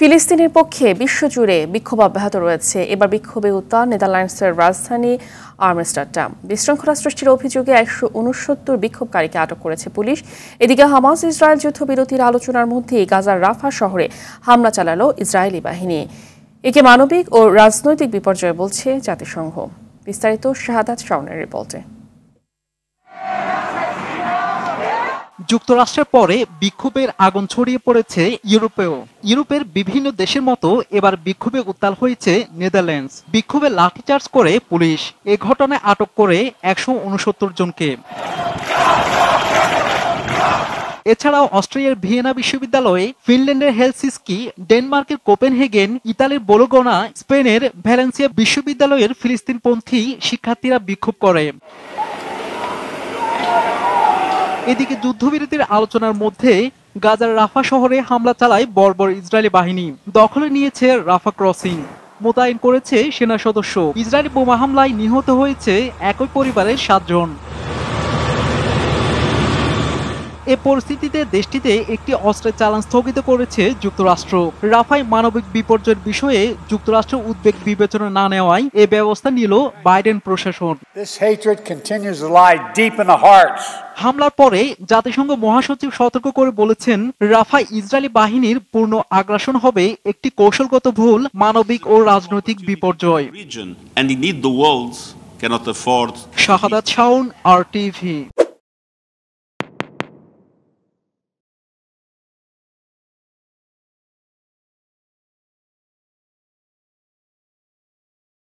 ফিলিস্তিনের পক্ষে বিশ্বজুড়ে বিক্ষোভ অব্যাহত রয়েছে। এবার বিক্ষোভে উত্তাল নেদারল্যান্ডসের রাজধানী আমস্টারডাম। বিশৃঙ্খলা সৃষ্টির অভিযোগে 169 বিক্ষোভকারীকে আটক করেছে পুলিশ। এদিকে হামাস ইসরায়েল যুদ্ধবিরতির আলোচনার মধ্যেই গাজার রাফা শহরে হামলা চালালো ইসরায়েলি বাহিনী। একে মানবিক ও রাজনৈতিক বিপর্যয় বলছে জাতিসংঘ। বিস্তারিত শাহাদাত শাওনের রিপোর্টে। যুক্তরাষ্ট্রের পরে বিক্ষোভের আগুন ছড়িয়ে পড়েছে ইউরোপেও। ইউরোপের বিভিন্ন দেশের মতো এবার বিক্ষোভে উত্তাল হয়েছে নেদারল্যান্ডস। বিক্ষোভে লাঠিচার্জ করে পুলিশ। এ ঘটনায় আটক করে 169 জনকে। এছাড়াও অস্ট্রিয়ার ভিয়েনা বিশ্ববিদ্যালয়ে, ফিনল্যান্ডের হেলসিঙ্কি, ডেনমার্কের কোপেনহেগেন, ইতালির বোলোগনা, স্পেনের ভ্যালেন্সিয়া বিশ্ববিদ্যালয়ের ফিলিস্তিনপন্থী শিক্ষার্থীরা বিক্ষোভ করে। এদিকে যুদ্ধবিরতির আলোচনার মধ্যে গাজার রাফা শহরে হামলা চালায় বর্বর ইসরায়েলি বাহিনী। দখলে নিয়েছে রাফা ক্রসিং, মোতায়েন করেছে সেনা সদস্য। ইসরায়েলি বোমা হামলায় নিহত হয়েছে একই পরিবারের 7 জন। এ পরিস্থিতিতে দেশটিতে একটি অস্ত্রের চালান স্থগিত করেছে যুক্তরাষ্ট্র। রাফায় মানবিক বিপর্যয়ের বিষয়ে যুক্তরাষ্ট্রের উদ্বেগ বিবেচনা না নেওয়ায় এ ব্যবস্থা নিল বাইডেন প্রশাসন। হামলার পরে জাতিসংঘ মহাসচিব সতর্ক করে বলেছেন, রাফায় ইসরায়েলি বাহিনীর পূর্ণ আগ্রাসন হবে একটি কৌশলগত ভুল, মানবিক ও রাজনৈতিক বিপর্যয়। শাহাদাত শাওন, RTV।